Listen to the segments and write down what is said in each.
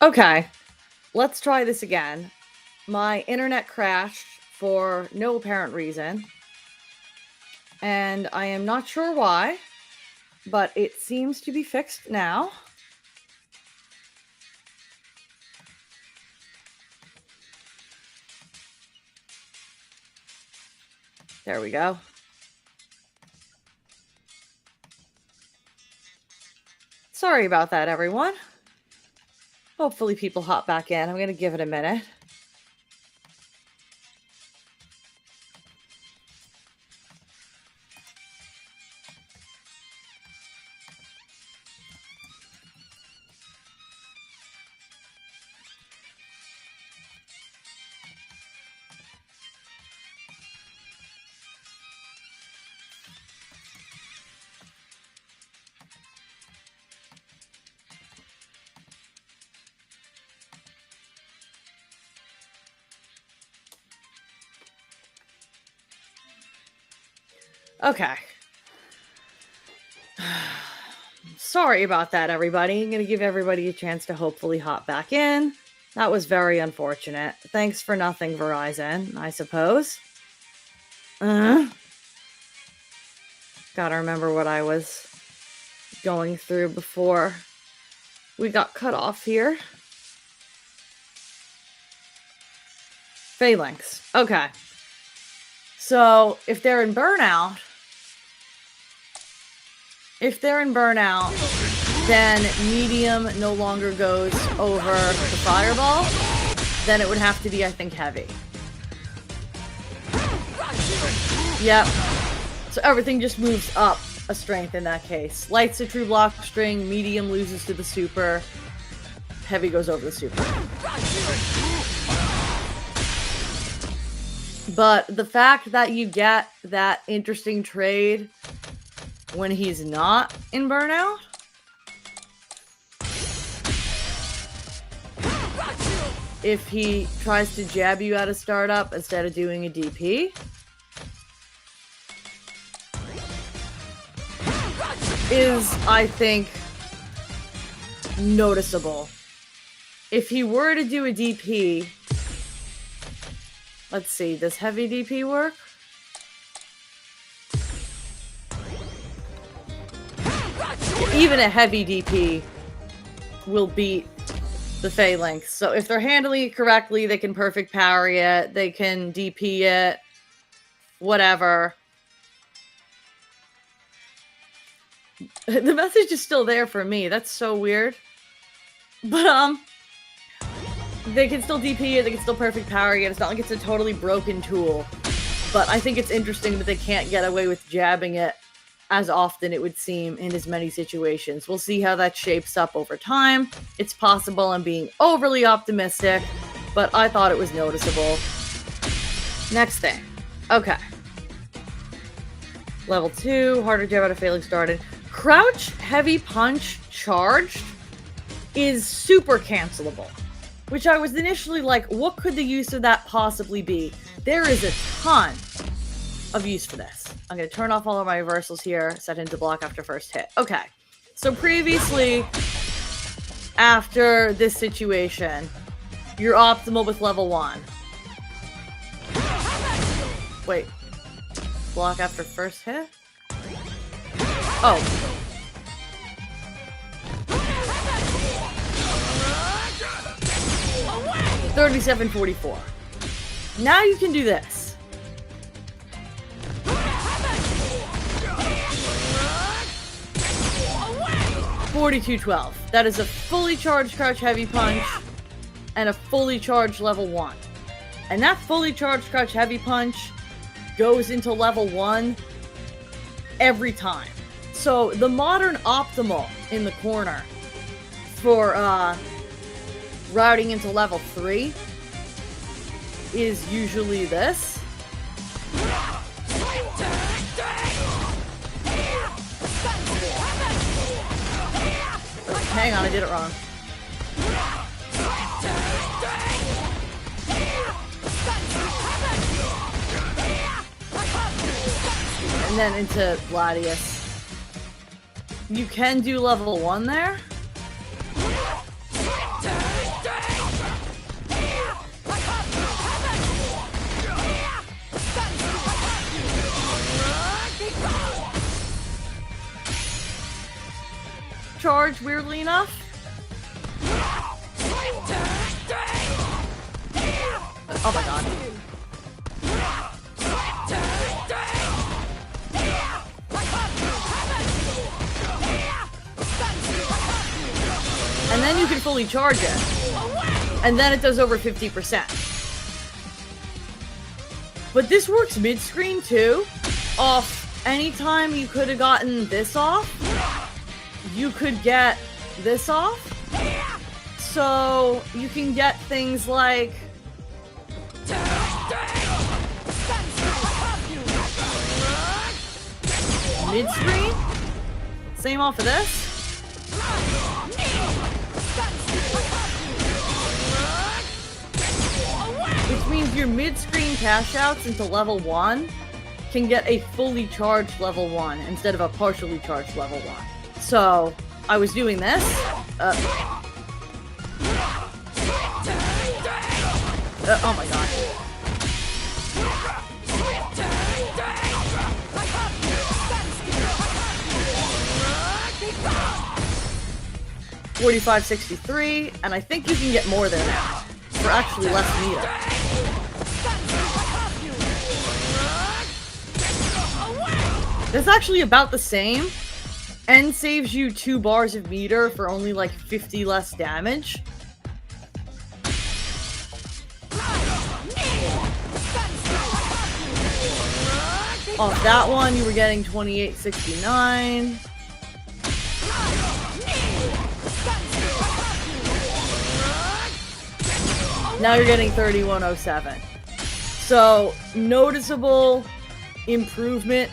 Okay, let's try this again. My internet crashed for no apparent reason, and I am not sure why, but it seems to be fixed now. There we go. Sorry about that, everyone. Hopefully people hop back in. I'm going to give it a minute. Okay. Sorry about that, everybody. I'm going to give everybody a chance to hopefully hop back in. That was very unfortunate. Thanks for nothing, Verizon, I suppose. Gotta remember what I was going through before we got cut off here. Phalanx. Okay. So, if they're in burnout, then medium no longer goes over the fireball. Then it would have to be, I think, heavy. Yep. So everything just moves up a strength in that case. Light's a true block string, medium loses to the super, heavy goes over the super. But the fact that you get that interesting trade when he's not in burnout, if he tries to jab you at a startup instead of doing a DP, is, I think, noticeable. If he were to do a DP, let's see, does heavy DP work? Even a heavy DP will beat the Phalanx. So if they're handling it correctly, they can perfect parry it, they can DP it, whatever. The message is still there for me. That's so weird. But, they can still DP it, they can still perfect parry it. It's not like it's a totally broken tool. But I think it's interesting that they can't get away with jabbing it as often, it would seem, in as many situations. We'll see how that shapes up over time. It's possible I'm being overly optimistic, but I thought it was noticeable. Next thing. Okay. Level 2, harder jab out of Phalanx started. Crouch Heavy Punch charged is super cancelable. Which I was initially like, what could the use of that possibly be? There is a ton of use for this. I'm going to turn off all of my reversals here, set into block after first hit. Okay. So previously, after this situation, you're optimal with level 1. Wait. Block after first hit? Oh. $37.44. Now you can do this. $42.12. That is a fully charged Crouch Heavy Punch and a fully charged level 1. And that fully charged Crouch Heavy Punch goes into level 1 every time. So the modern optimal in the corner for routing into level 3 is usually this. Hang on, I did it wrong. And then into Gladius. You can do level 1 there. charge, weirdly enough. Oh my god. And then you can fully charge it. And then it does over 50%. But this works mid-screen too. Off anytime you could have gotten this off, you could get this off. So you can get things like mid-screen, same off of this. Which means your mid-screen cash outs into level 1 can get a fully charged level 1 instead of a partially charged level 1. So, I was doing this. Oh my god. $45.63, and I think you can get more there now for actually less meter. That's actually about the same, and saves you 2 bars of meter for only like 50 less damage. Off that one, you were getting $28.69. Now you're getting $31.07. So, noticeable improvement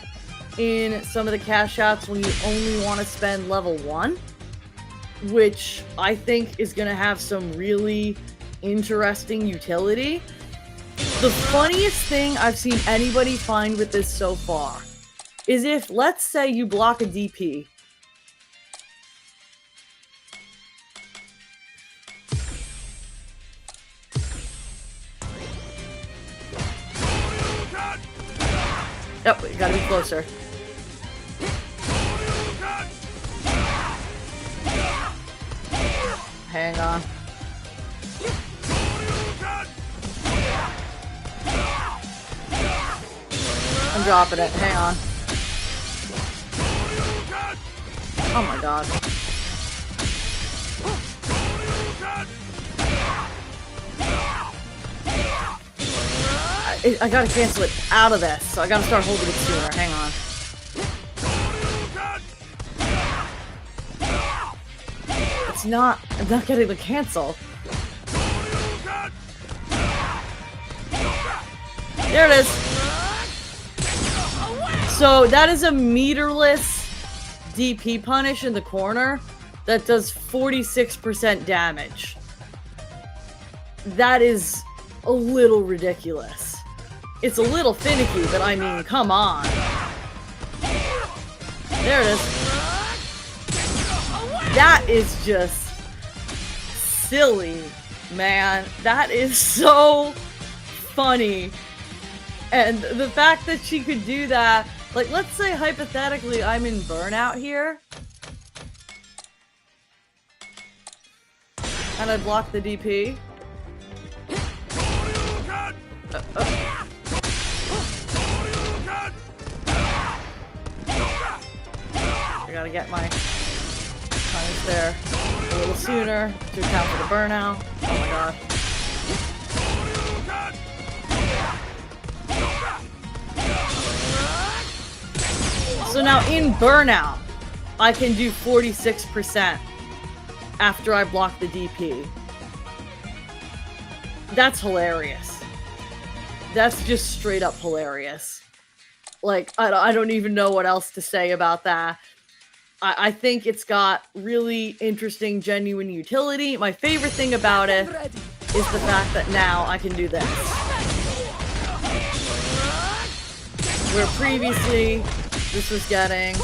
in some of the cash outs when you only want to spend level 1, which I think is going to have some really interesting utility. The funniest thing I've seen anybody find with this so far is if, let's say, you block a DP. Oh, you gotta be closer. Hang on. I'm dropping it. Hang on. Oh my god. I gotta cancel it out of this, so I gotta start holding it sooner. Hang on. I'm not getting the cancel. There it is. So that is a meterless DP punish in the corner that does 46% damage. That is a little ridiculous. It's a little finicky, but I mean, come on. There it is. That is just silly, man. That is so funny. And the fact that she could do that, like, let's say hypothetically I'm in burnout here. And I block the DP. I gotta get my times there a little sooner to account for the burnout. Oh my god. So now in burnout, I can do 46% after I block the DP. That's hilarious. That's just straight up hilarious. Like, I don't even know what else to say about that. I think it's got really interesting, genuine utility. My favorite thing about it is the fact that now I can do this. Where previously, this was getting,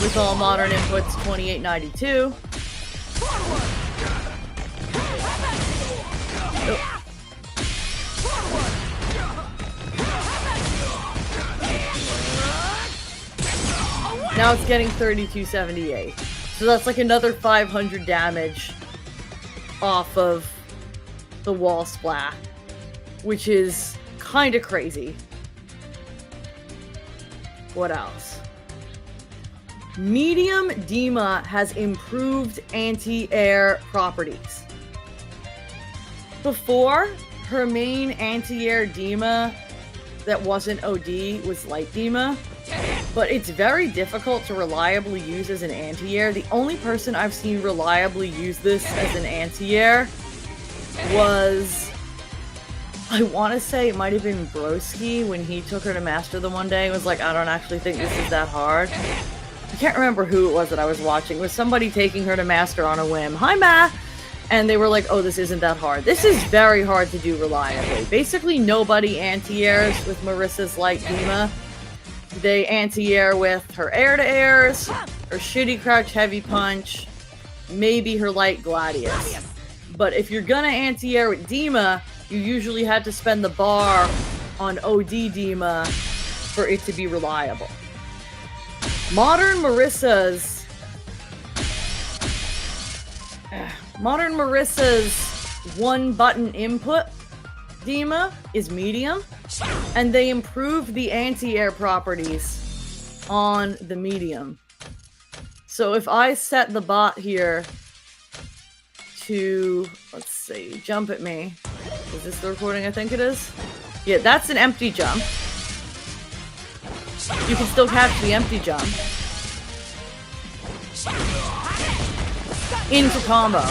with all modern inputs, $28.92. Oh. Now it's getting 3278. So that's like another 500 damage off of the wall splat, which is kind of crazy. What else? Medium Dima has improved anti-air properties. Before, her main anti-air Dima that wasn't OD was Light Dima, but it's very difficult to reliably use as an anti-air. The only person I've seen reliably use this as an anti-air was, I want to say it might have been Broski when he took her to Master the one day. It was like, I don't actually think this is that hard. I can't remember who it was that I was watching. It was somebody taking her to Master on a whim. Hi, Ma! And they were like, oh, this isn't that hard. This is very hard to do reliably. Basically, nobody anti-airs with Marisa's Light Dima. They anti-air with her air-to-airs, her shitty crouch heavy punch, maybe her light Gladius. But if you're gonna anti-air with Dima, you usually had to spend the bar on OD Dima for it to be reliable. Modern Marisa's one-button input Dima is medium, and they improved the anti-air properties on the medium. So if I set the bot here to, let's see, jump at me. Is this the recording I think it is? Yeah, that's an empty jump. You can still catch the empty jump into combo.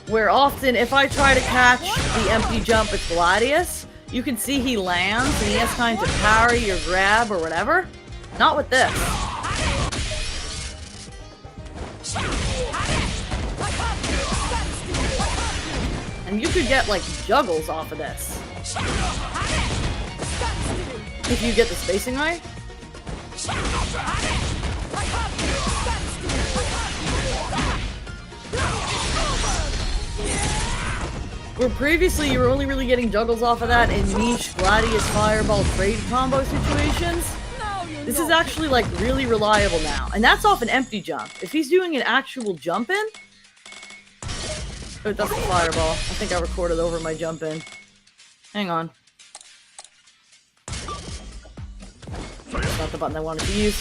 Where often, if I try to catch the empty jump with Gladius, you can see he lands and he has time to parry or grab or whatever. Not with this. And you could get, like, juggles off of this. If you get the spacing right. Where previously you were only really getting juggles off of that in niche Gladius Fireball trade combo situations. This is actually like really reliable now. And that's off an empty jump. If he's doing an actual jump in. Oh, that's the Fireball. I think I recorded over my jump in. Hang on. That's not the button I wanted to use.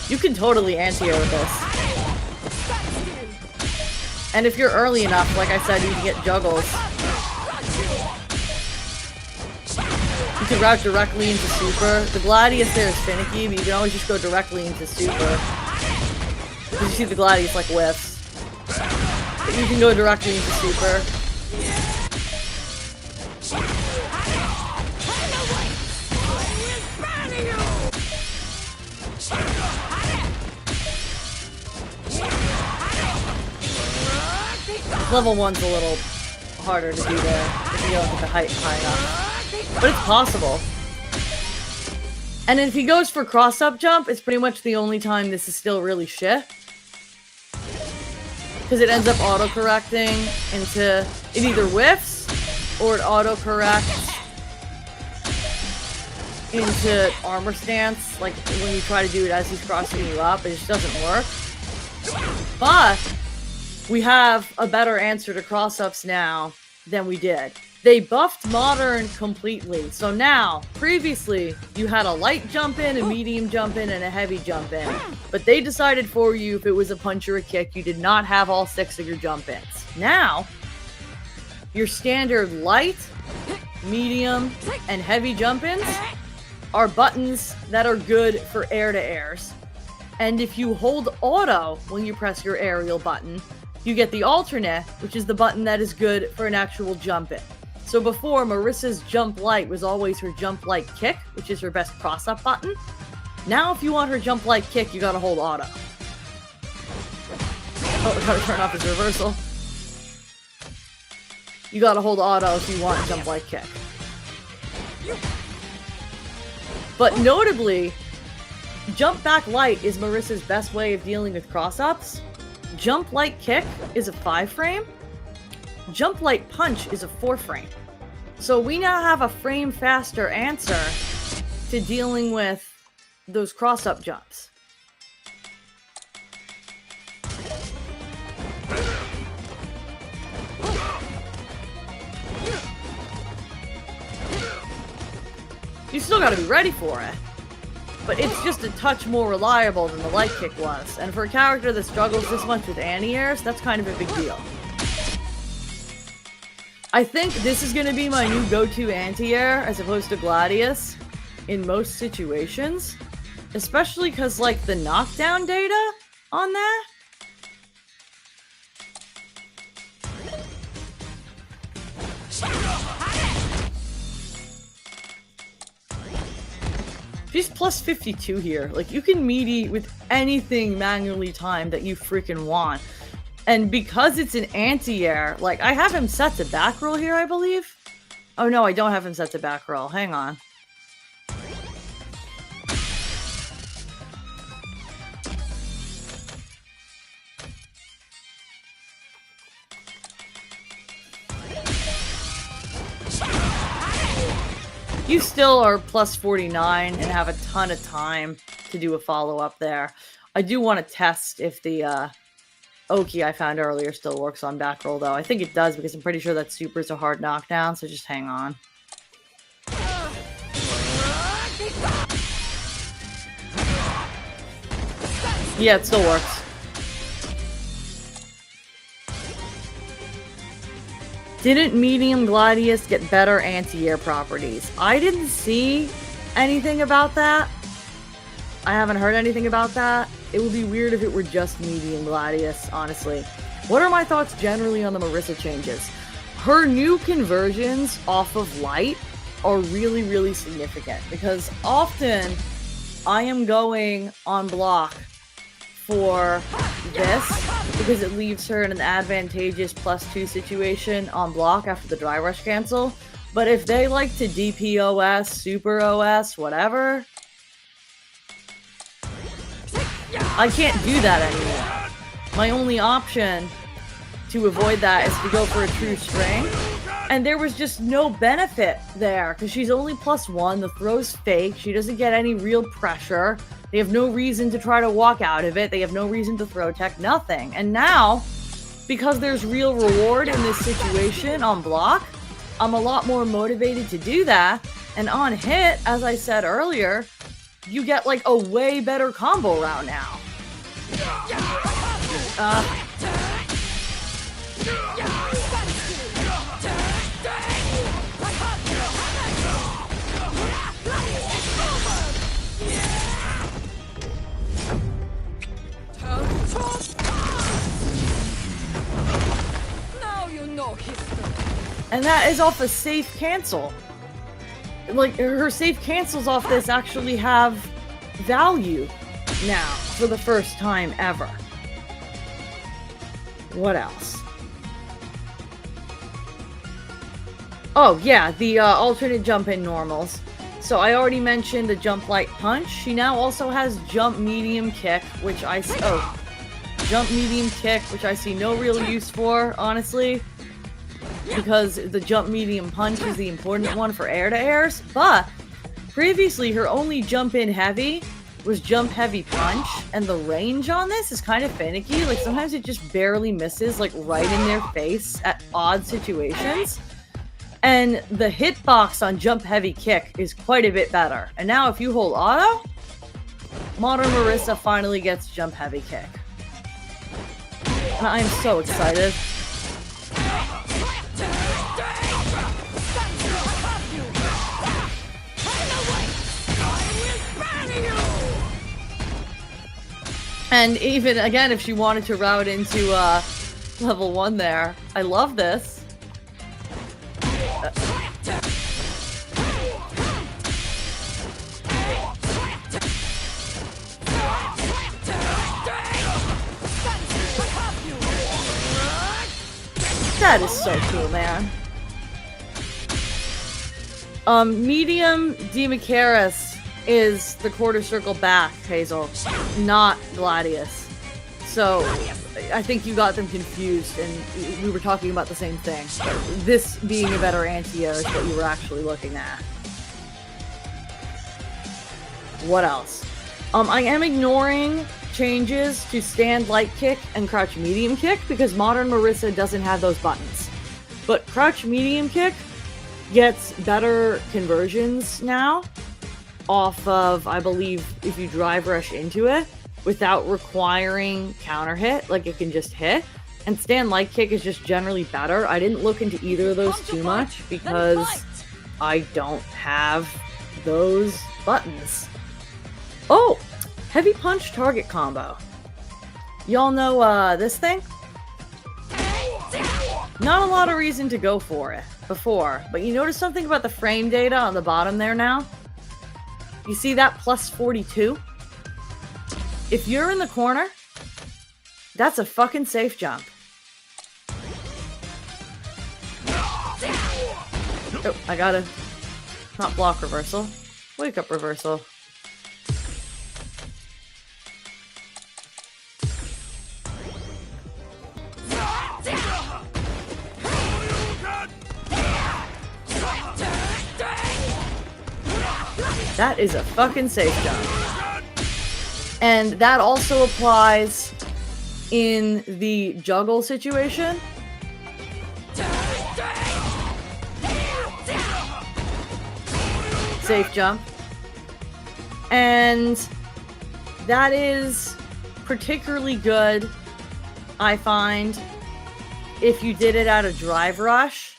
You can totally anti-air with this. And if you're early enough, like I said, you can get juggles. You can route directly into super. The Gladius there is finicky, but you can always just go directly into super. You see the Gladius like whiffs. But you can go directly into super. Level 1's a little harder to do there if you don't get the height high enough. But it's possible. And if he goes for cross-up jump, it's pretty much the only time this is still really shit. Because it ends up auto-correcting into... It either whiffs, or it auto-corrects into armor stance. Like, when you try to do it as he's crossing you up, it just doesn't work. But... we have a better answer to cross-ups now than we did. They buffed Modern completely. So now, previously, you had a light jump in, a medium jump in, and a heavy jump in. But they decided for you if it was a punch or a kick, you did not have all 6 of your jump ins. Now, your standard light, medium, and heavy jump ins are buttons that are good for air-to-airs. And if you hold auto when you press your aerial button, you get the alternate, which is the button that is good for an actual jump in. So before, Marisa's jump light was always her jump light kick, which is her best cross-up button. Now if you want her jump light kick, you gotta hold auto. Oh, we gotta turn off his reversal. You gotta hold auto if you want jump light kick. But notably, jump back light is Marisa's best way of dealing with cross-ups. Jump Light Kick is a 5 frame. Jump Light Punch is a 4 frame. So we now have a frame faster answer to dealing with those cross-up jumps. You still gotta be ready for it. But it's just a touch more reliable than the light kick was. And for a character that struggles this much with anti-airs, that's kind of a big deal. I think this is gonna be my new go-to anti-air as opposed to Gladius in most situations. Especially because, like, the knockdown data on that. She's plus 52 here. Like, you can meaty with anything manually timed that you freaking want. And because it's an anti-air, like, I have him set to back roll here, I believe? Oh no, I don't have him set to back roll. Hang on. You still are plus 49 and have a ton of time to do a follow-up there. I do want to test if the Oki I found earlier still works on back roll, though. I think it does, because I'm pretty sure that super is a hard knockdown, so just hang on. Yeah, it still works. Didn't Medium Gladius get better anti-air properties? I didn't see anything about that. I haven't heard anything about that. It would be weird if it were just Medium Gladius, honestly. What are my thoughts generally on the Marisa changes? Her new conversions off of light are really, really significant, because often I am going on block for this because it leaves her in an advantageous +2 situation on block after the dry rush cancel. But if they like to DPOS, Super OS, whatever, I can't do that anymore. My only option to avoid that is to go for a true string. And there was just no benefit there, because she's only +1, the throw's fake, she doesn't get any real pressure, they have no reason to try to walk out of it, they have no reason to throw tech, nothing. And now, because there's real reward in this situation on block, I'm a lot more motivated to do that, and on hit, as I said earlier, you get like a way better combo round now. And that is off a safe cancel. Like, her safe cancels off this actually have value now for the first time ever. What else? Oh, yeah, the alternate jump in normals. So I already mentioned the jump light punch. She now also has jump medium kick, which I see. Oh, jump medium kick, which I see no real use for, honestly, because the jump medium punch is the important one for air to airs. But previously, her only jump in heavy was jump heavy punch, and the range on this is kind of finicky. Like, sometimes it just barely misses, like, right in their face at odd situations. And the hitbox on jump heavy kick is quite a bit better. And now if you hold auto, Modern Marisa finally gets jump heavy kick. And I am so excited. And even, again, if she wanted to route into level 1 there, I love this. That is so cool, man. Medium Demacaris is the quarter circle back, Hazel, not Gladius. So, I think you got them confused, and we were talking about the same thing. This being a better anti-air is what you were actually looking at. What else? I am ignoring changes to stand light kick and crouch medium kick because modern Marisa doesn't have those buttons. But crouch medium kick gets better conversions now off of, I believe, if you drive rush into it without requiring counter hit, like it can just hit. And stand light kick is just generally better. I didn't look into either of those too much because I don't have those buttons. Oh! Heavy punch target combo. Y'all know this thing? Not a lot of reason to go for it before, but you notice something about the frame data on the bottom there now? You see that plus 42? If you're in the corner, that's a fucking safe jump. Oh, I gotta... Not block reversal. Wake up reversal. That is a fucking safe jump. And that also applies in the juggle situation. Safe jump. And that is particularly good, I find, if you did it at a drive rush,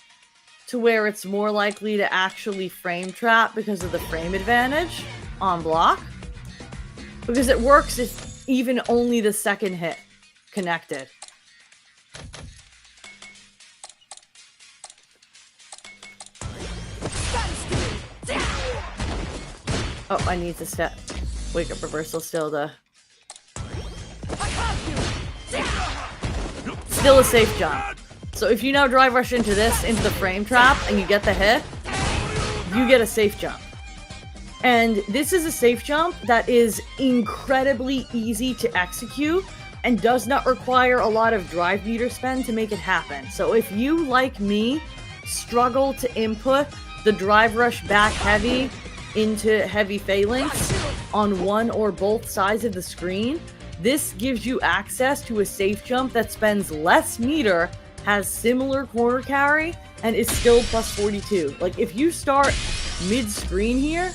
to where it's more likely to actually frame trap because of the frame advantage on block. Because it works if even only the second hit connected. Oh, I need to step. Wake up reversal still to... Still a safe jump. So if you now drive rush into this, into the frame trap, and you get the hit, you get a safe jump. And this is a safe jump that is incredibly easy to execute and does not require a lot of drive meter spend to make it happen. So if you, like me, struggle to input the drive rush back heavy into heavy phalanx on one or both sides of the screen, this gives you access to a safe jump that spends less meter, has similar corner carry, and is still plus 42. Like, if you start mid-screen here...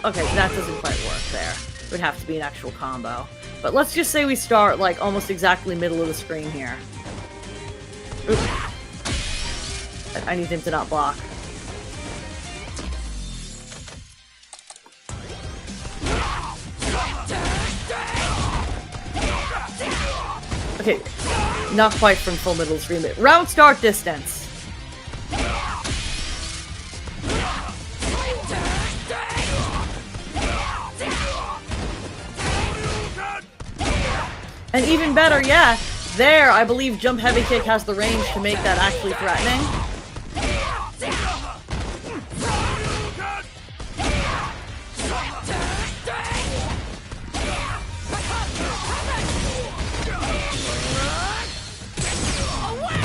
Okay, that doesn't quite work there. It would have to be an actual combo. But let's just say we start, like, almost exactly middle of the screen here. Oop. I need him to not block. Okay, not quite from full middle screen, but round start distance. And even better, yeah, there, I believe jump heavy kick has the range to make that actually threatening.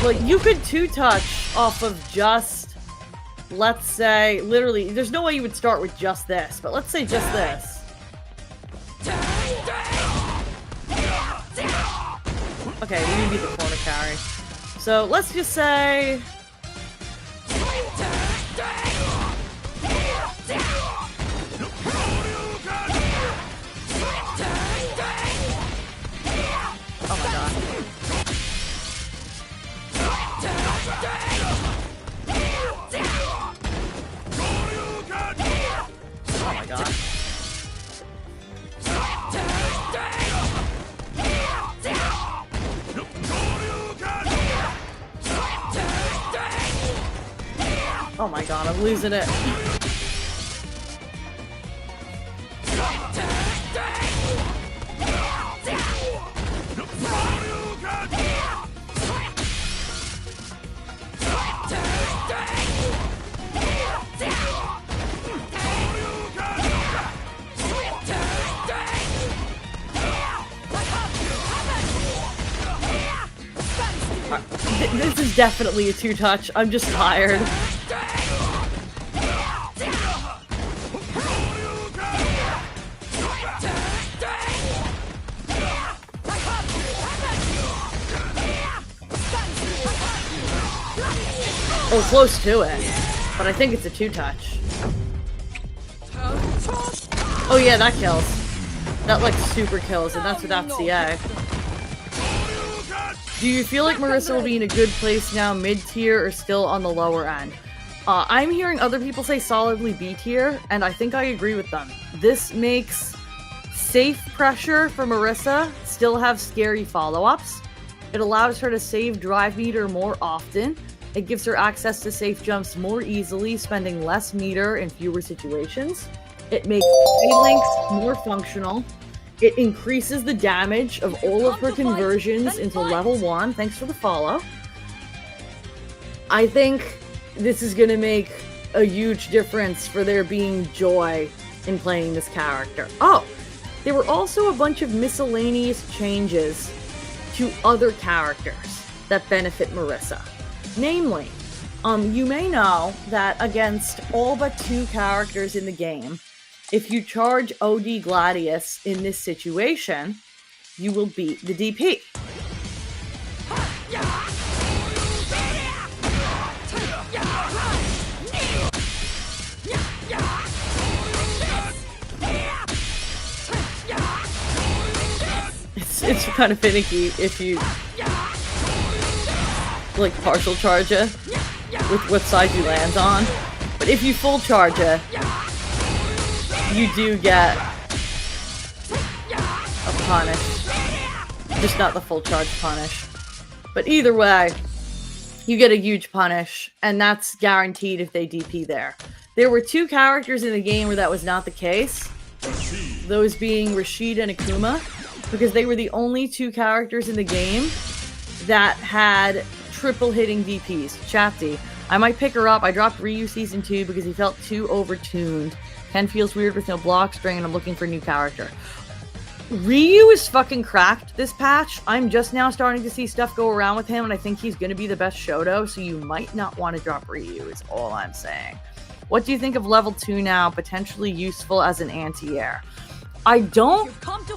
Like, you could two-touch off of just, let's say, literally, there's no way you would start with just this, but let's say just this. Okay, we need to beat the corner carry. So, let's just say... Oh my god. Oh my god. Oh my god, I'm losing it. definitely a 2-touch. I'm just tired. Oh, close to it. But I think it's a 2-touch. Oh yeah, that kills. That, like, super kills, and that's without CA. Do you feel like Marisa will be in a good place now, mid-tier, or still on the lower end? I'm hearing other people say solidly B-tier, and I think I agree with them. This makes safe pressure for Marisa still have scary follow-ups. It allows her to save drive meter more often. It gives her access to safe jumps more easily, spending less meter in fewer situations. It makes links more functional. It increases the damage of all of her conversions into level 1. Thanks for the follow. I think this is going to make a huge difference for there being joy in playing this character. Oh, there were also a bunch of miscellaneous changes to other characters that benefit Marisa. Namely, you may know that against all but 2 characters in the game, if you charge OD Gladius in this situation, you will beat the DP. It's kind of finicky if you like partial charge it with what side you land on, but if you full charge it, you do get a punish. Just not the full charge punish. But either way, you get a huge punish, and that's guaranteed if they DP there. There were 2 characters in the game where that was not the case. Those being Rashid and Akuma, because they were the only 2 characters in the game that had triple hitting DPs. Chapty, I might pick her up. I dropped Ryu Season 2 because he felt too overtuned. Ken feels weird with no block string, and I'm looking for a new character. Ryu is fucking cracked this patch. I'm just now starting to see stuff go around with him, and I think he's going to be the best Shoto, so you might not want to drop Ryu, is all I'm saying. What do you think of level 2 now? Potentially useful as an anti-air. I don't...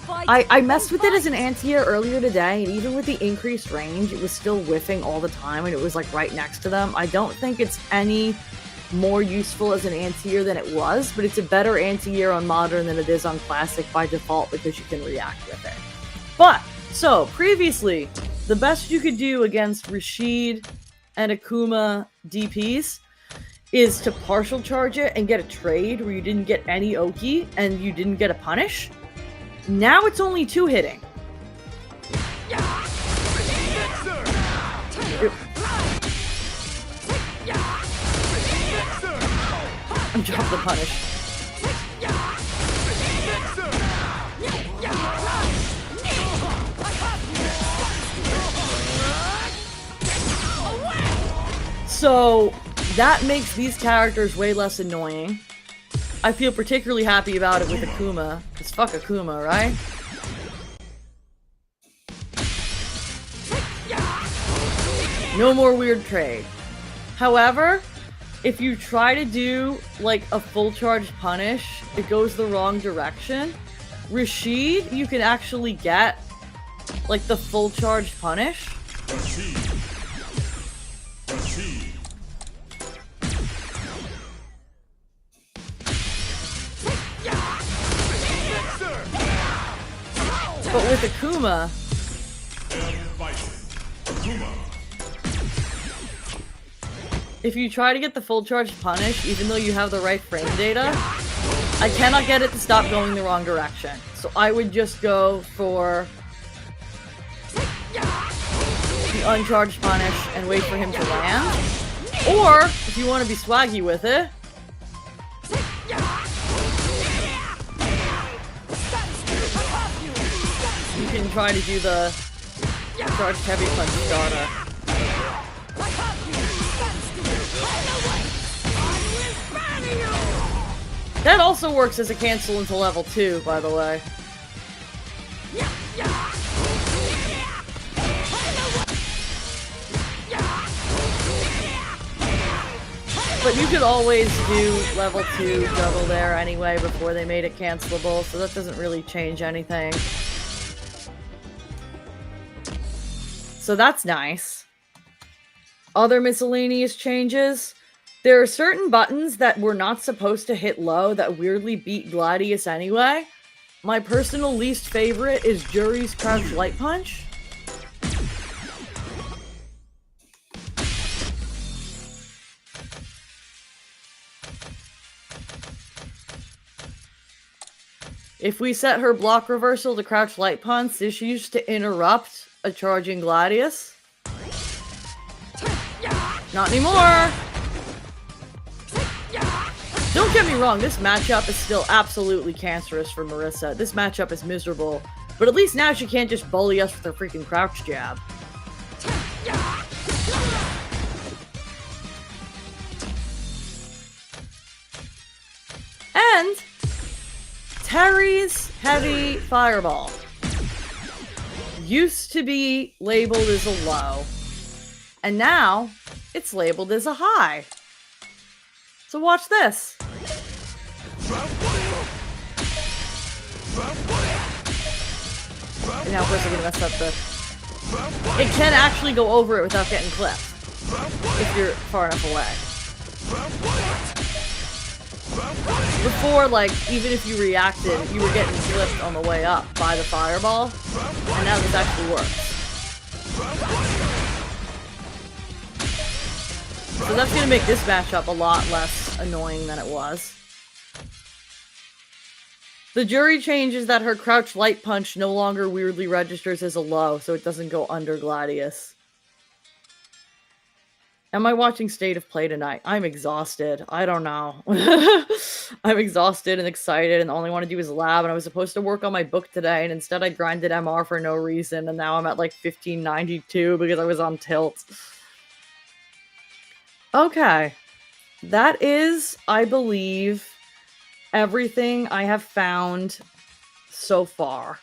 I messed with it as an anti-air earlier today, and even with the increased range, it was still whiffing all the time, and it was, like, right next to them. I don't think it's any more useful as an anti-air than it was, but it's a better anti-air on Modern than it is on Classic by default because you can react with it. But, so, previously, the best you could do against Rashid and Akuma DPs is to partial charge it and get a trade where you didn't get any Oki and you didn't get a punish. Now it's only 2 hitting. I'm dropping the punish. So that makes these characters way less annoying. I feel particularly happy about it with Akuma, because fuck Akuma, right? No more weird trade. However, if you try to do, like, a full charge punish, it goes the wrong direction. Rashid, you can actually get, like, the full charge punish. But with Akuma, if you try to get the full charge punish, even though you have the right frame data, I cannot get it to stop going the wrong direction. So I would just go for the uncharged punish and wait for him to land. Or, if you want to be swaggy with it, you can try to do the charged heavy punch starter. That also works as a cancel into level 2, by the way. But you could always do level 2 juggle there anyway before they made it cancelable, so that doesn't really change anything. So that's nice. Other miscellaneous changes. There are certain buttons that were not supposed to hit low that weirdly beat Gladius anyway. My personal least favorite is Jury's Crouch Light Punch. If we set her block reversal to Crouch Light Punch, this used to interrupt a charging Gladius. Not anymore! Don't get me wrong, this matchup is still absolutely cancerous for Marisa. This matchup is miserable. But at least now she can't just bully us with her freaking crouch jab. And Terry's Heavy Fireball used to be labeled as a low, and now it's labeled as a high. So watch this. And now of course I'm gonna mess up the... It can actually go over it without getting clipped, if you're far enough away. Before, like, even if you reacted, you were getting clipped on the way up by the fireball, and now this actually works. So that's gonna make this matchup a lot less annoying than it was. The jury changes that her Crouch Light Punch no longer weirdly registers as a low, so it doesn't go under Gladius. Am I watching State of Play tonight? I'm exhausted. I don't know. I'm exhausted and excited, and all I want to do is lab, and I was supposed to work on my book today, and instead I grinded MR for no reason, and now I'm at like 1592 because I was on tilt. Okay. That is, I believe, everything I have found so far.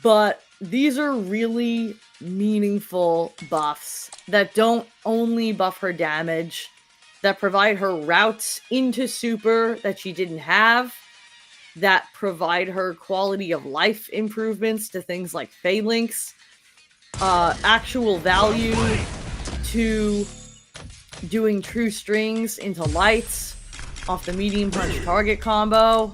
But these are really meaningful buffs that don't only buff her damage, that provide her routes into super that she didn't have, that provide her quality of life improvements to things like phalanx, actual value to doing true strings into lights off the medium punch target combo.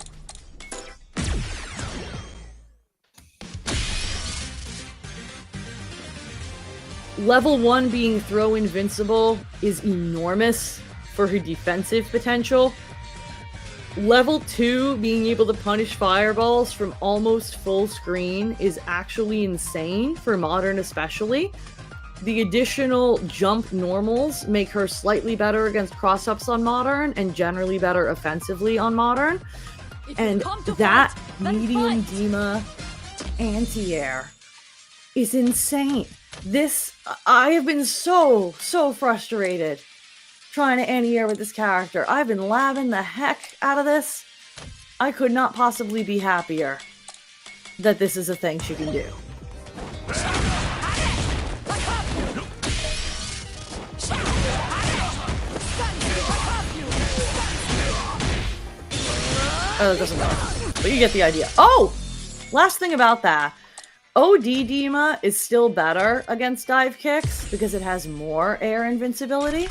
Level 1 being throw invincible is enormous for her defensive potential. Level 2 being able to punish fireballs from almost full screen is actually insane for Modern especially. The additional jump normals make her slightly better against cross-ups on Modern and generally better offensively on Modern. And that medium Dima anti-air is insane. This, I have been so frustrated trying to anti-air with this character. I've been labbing the heck out of this. I could not possibly be happier that this is a thing she can do. Oh, it doesn't matter. But you get the idea. Oh! Last thing about that. OD Dima is still better against dive kicks because it has more air invincibility.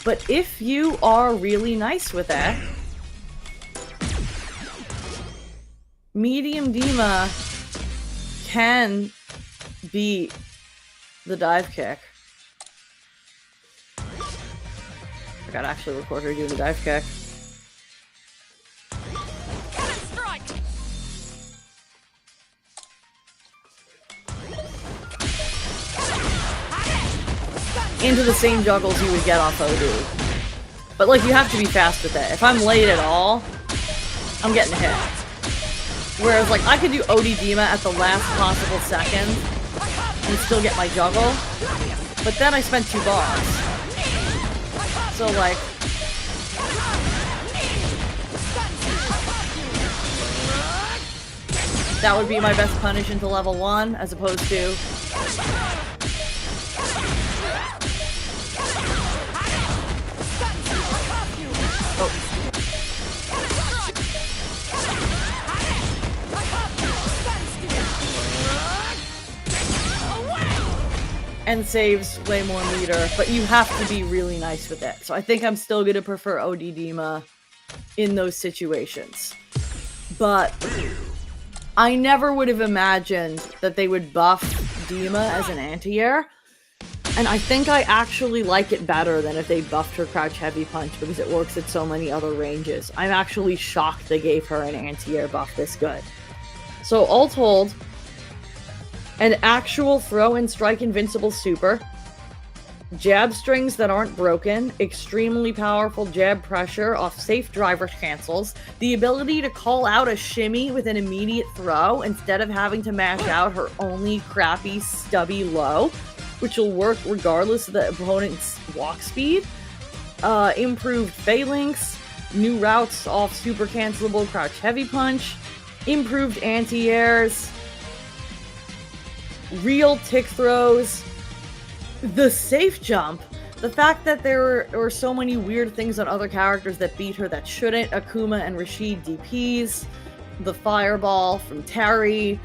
But if you are really nice with it, medium Dima can beat the dive kick. I gotta actually record her doing the dive kick. Into the same juggles you would get off OD. But, like, you have to be fast with it. If I'm late at all, I'm getting hit. Whereas, like, I could do OD Dima at the last possible second and still get my juggle. But then I spent 2 bars. So, like... that would be my best punish into level 1, as opposed to... and saves way more meter, but you have to be really nice with it. So I think I'm still going to prefer OD Dima in those situations. But I never would have imagined that they would buff Dima as an anti-air. And I think I actually like it better than if they buffed her Crouch Heavy Punch because it works at so many other ranges. I'm actually shocked they gave her an anti-air buff this good. So all told, an actual throw and strike invincible super, jab strings that aren't broken, extremely powerful jab pressure off safe driver cancels, the ability to call out a shimmy with an immediate throw instead of having to mash out her only crappy stubby low, which will work regardless of the opponent's walk speed, improved phalanx, new routes off super cancelable Crouch Heavy Punch, improved anti-airs, real tick throws, the safe jump, the fact that there were so many weird things on other characters that beat her that shouldn't, Akuma and Rashid DPs, the fireball from Terry,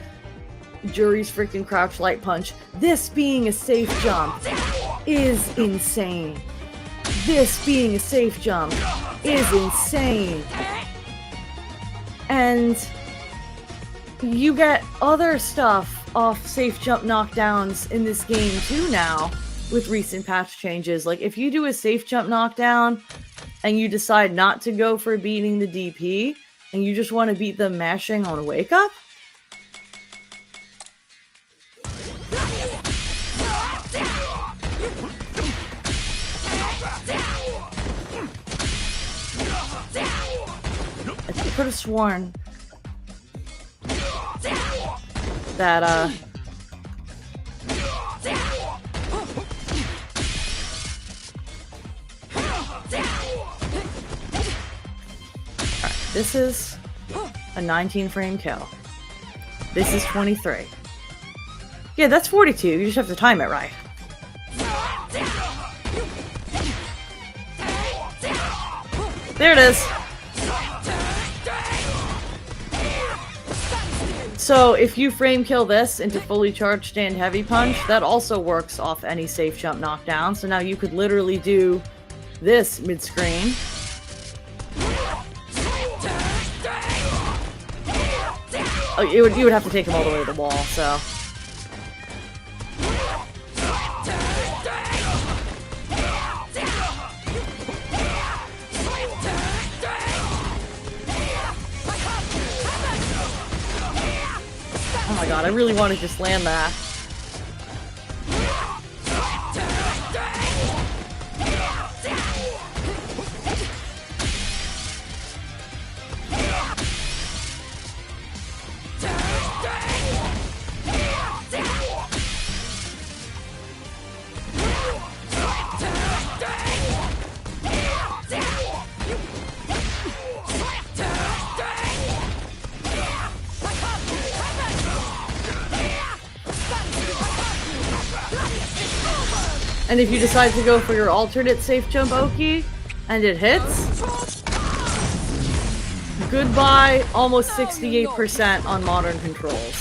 Jury's freaking Crouch Light Punch. This being a safe jump is insane. This being a safe jump is insane. And you get other stuff off safe jump knockdowns in this game too now with recent patch changes. Like if you do a safe jump knockdown and you decide not to go for beating the DP and you just want to beat them mashing on wake up, I could have sworn that, Alright, this is a 19 frame kill. This is 23. Yeah, that's 42. You just have to time it right. There it is. So if you frame kill this into fully charged stand heavy punch, that also works off any safe jump knockdown. So now you could literally do this mid-screen. Oh, you would have to take him all the way to the wall, so. Oh my god, I really want to just land that. And if you decide to go for your alternate safe jump Oki, and it hits, goodbye almost 68% on modern controls.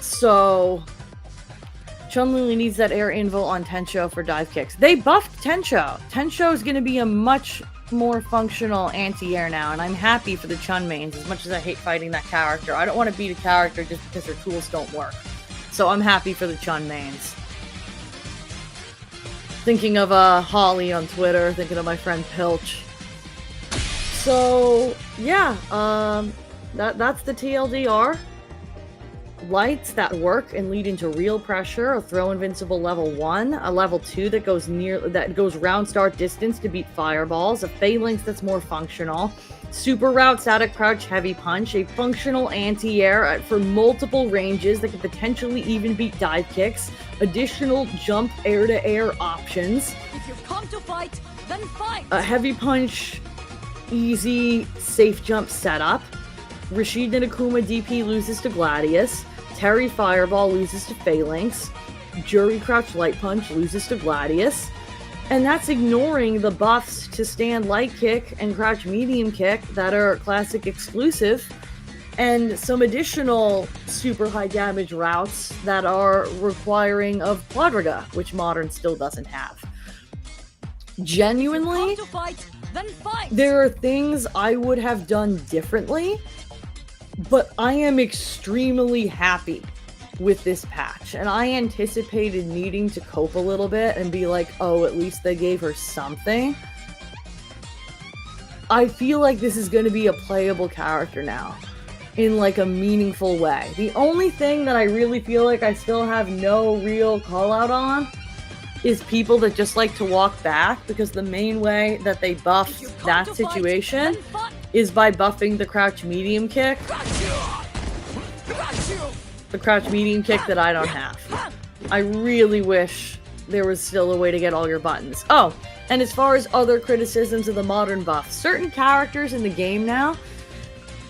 So, Chun-Li needs that air invul on Tensho for dive kicks. They buffed Tensho. Tensho is going to be a much more functional anti-air now, and I'm happy for the Chun mains as much as I hate fighting that character. I don't want to beat a character just because their tools don't work. So I'm happy for the Chun mains. Thinking of Holly on Twitter, thinking of my friend Pilch. So, yeah, that's the TLDR. Lights that work and lead into real pressure, a throw invincible level 1, a level 2 that goes round start distance to beat fireballs, a phalanx that's more functional, super route static crouch heavy punch, a functional anti-air for multiple ranges that could potentially even beat dive kicks, additional jump air-to-air options. If you've come to fight, then fight! A heavy punch, easy, safe jump setup. Rashid and Akuma DP loses to Gladius. Terry Fireball loses to Phalanx. Jury Crouch Light Punch loses to Gladius. And that's ignoring the buffs to Stand Light Kick and Crouch Medium Kick that are classic exclusive and some additional super high damage routes that are requiring of Quadriga, which Modern still doesn't have. Genuinely, Come to fight, then fight. there are things I would have done differently, but I am extremely happy with this patch, and I anticipated needing to cope a little bit and be like, oh, at least they gave her something. I feel like this is going to be a playable character now in like a meaningful way. The only thing that I really feel like I still have no real call out on is people that just like to walk back, because the main way that they buff that situation is by buffing the crouch medium kick. The crouch medium kick that I don't have. I really wish there was still a way to get all your buttons. Oh, and as far as other criticisms of the Modern buff, certain characters in the game now,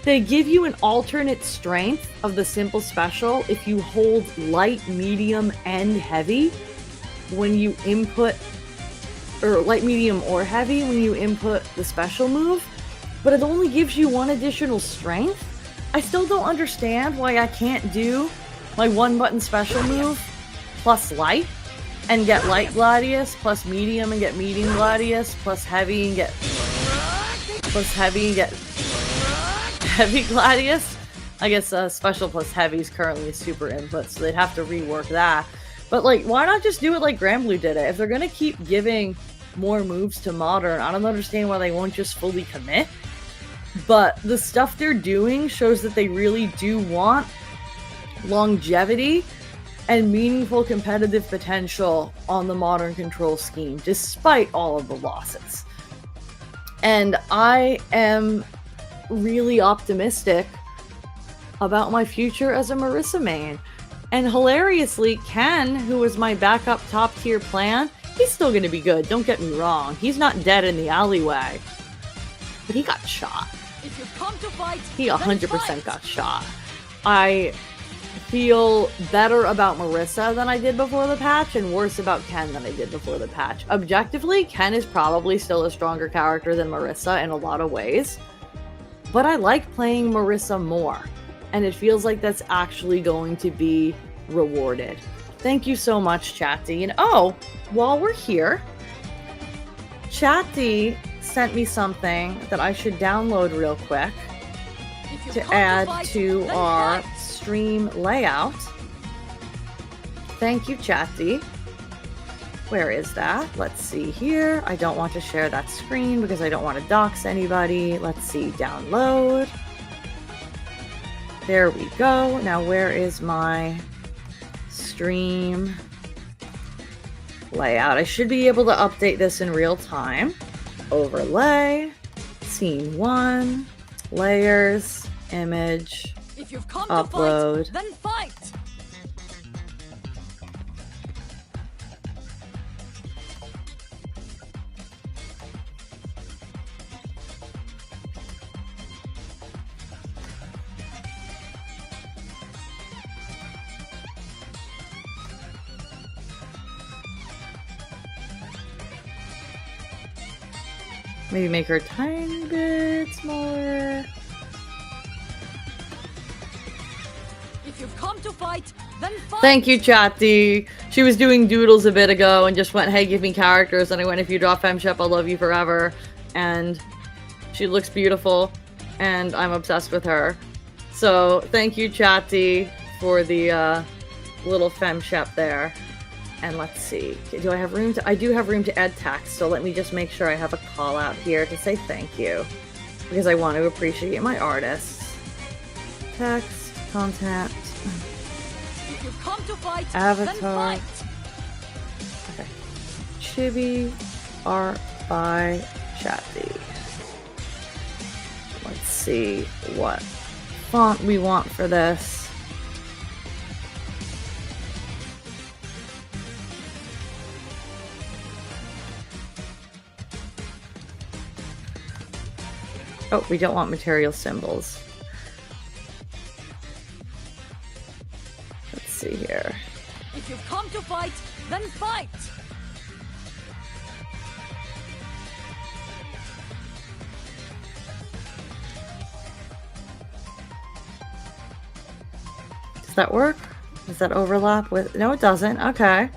they give you an alternate strength of the simple special if you hold light, medium, and heavy when you input, or light, medium, or heavy when you input the special move, but it only gives you one additional strength. I still don't understand why I can't do my one button special move plus light and get light Gladius, plus medium and get medium Gladius, plus heavy and get heavy Gladius. I guess special plus heavy is currently a super input, so they'd have to rework that. But like, why not just do it like Granblue did it? If they're gonna keep giving more moves to Modern, I don't understand why they won't just fully commit. But the stuff they're doing shows that they really do want longevity and meaningful competitive potential on the Modern control scheme, despite all of the losses. And I am really optimistic about my future as a Marisa main. And hilariously, Ken, who was my backup top tier plan, he's still going to be good, don't get me wrong. He's not dead in the alleyway. But he got shot. If you come to fight, He 100% got shot. I feel better about Marisa than I did before the patch, and worse about Ken than I did before the patch. Objectively, Ken is probably still a stronger character than Marisa in a lot of ways. But I like playing Marisa more. And it feels like that's actually going to be rewarded. Thank you so much, Chatty. And oh, while we're here, Chatty sent me something that I should download real quick to add to our stream layout. Thank you, Chatty. Where is that? Let's see here. I don't want to share that screen because I don't want to dox anybody. Let's see, download. There we go. Now where is my stream layout? I should be able to update this in real time. Overlay, scene 1, layers, image, if you've come upload. To fight, then fight. Maybe make her a tiny bit smaller. If you've come to fight, then fight. Thank you, Chatty. She was doing doodles a bit ago and just went, hey, give me characters. And I went, if you draw FemShep, I'll love you forever. And she looks beautiful. And I'm obsessed with her. So thank you, Chatty, for the little FemShep there. And let's see, do I have room to, I do have room to add text, so let me just make sure I have a call out here to say thank you, because I want to appreciate my artists. Text, content, If you come to fight, avatar. then fight. Okay. Chibi, art by Chatty. Let's see what font we want for this. Oh, we don't want material symbols. Let's see here. If you've come to fight, then fight. Does that work? Does that overlap with... No, it doesn't. Okay.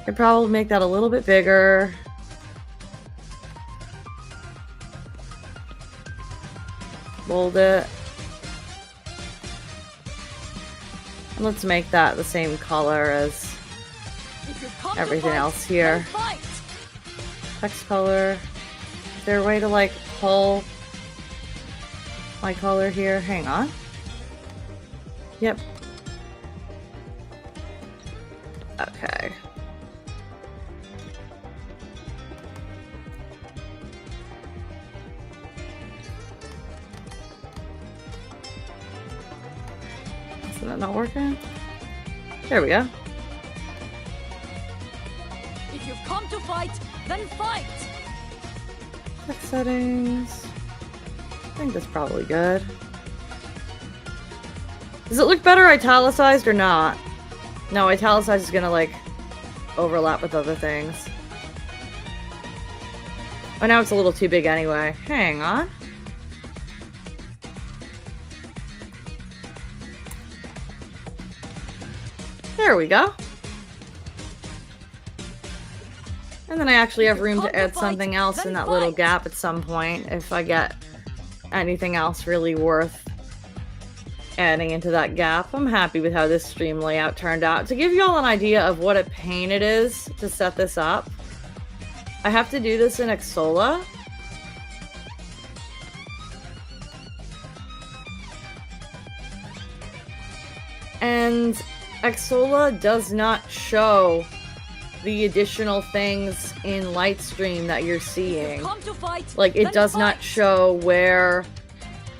I'd probably make that a little bit bigger. Mold it. And let's make that the same color as everything else here. Text color. Is there a way to like pull my color here? Hang on. Yep. Okay. Is that not working? There we go. If you've come to fight, then fight! Text settings. I think that's probably good. Does it look better italicized or not? No, italicized is gonna like overlap with other things. Oh, now it's a little too big anyway. Hang on. There we go. And then I actually have room to add something else in that little gap at some point if I get anything else really worth adding into that gap. I'm happy with how this stream layout turned out. To give you all an idea of what a pain it is to set this up, I have to do this in Xsola. And Xsola does not show the additional things in Lightstream that you're seeing. Like, it does not show where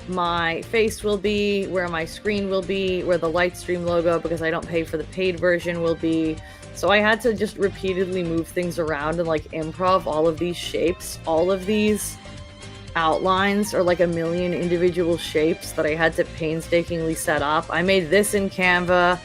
my face will be, where my screen will be, where the Lightstream logo, because I don't pay for the paid version, will be. So I had to just repeatedly move things around and like improv all of these shapes. All of these outlines are like a million individual shapes that I had to painstakingly set up. I made this in Canva.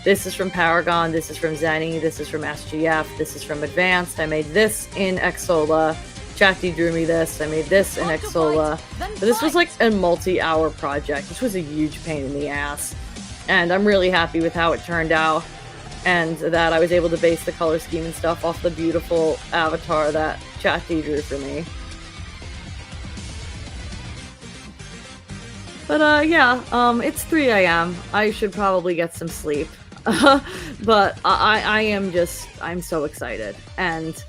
This is from Paragon, this is from Zenny, this is from SGF, this is from Advanced. I made this in Xsola. Chatty drew me this. I made this in Xsola. But this was like a multi-hour project. This was a huge pain in the ass. And I'm really happy with how it turned out. And that I was able to base the color scheme and stuff off the beautiful avatar that Chatty drew for me. But yeah, it's 3 a.m. I should probably get some sleep. But I'm so excited. And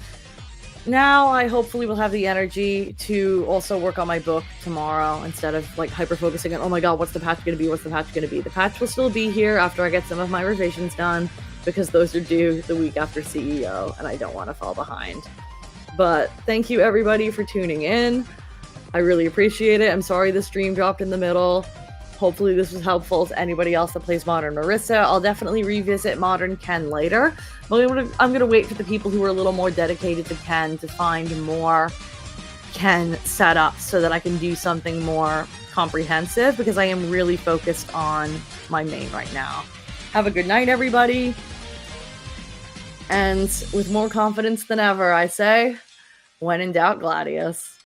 now I hopefully will have the energy to also work on my book tomorrow instead of like hyper focusing on, oh my god, what's the patch gonna be? What's the patch gonna be? The patch will still be here after I get some of my revisions done because those are due the week after CEO and I don't want to fall behind. But thank you everybody for tuning in. I really appreciate it. I'm sorry the stream dropped in the middle. Hopefully this was helpful to anybody else that plays Modern Marisa. I'll definitely revisit Modern Ken later. But I'm going to wait for the people who are a little more dedicated to Ken to find more Ken setups so that I can do something more comprehensive because I am really focused on my main right now. Have a good night, everybody. And with more confidence than ever, I say, when in doubt, Gladius.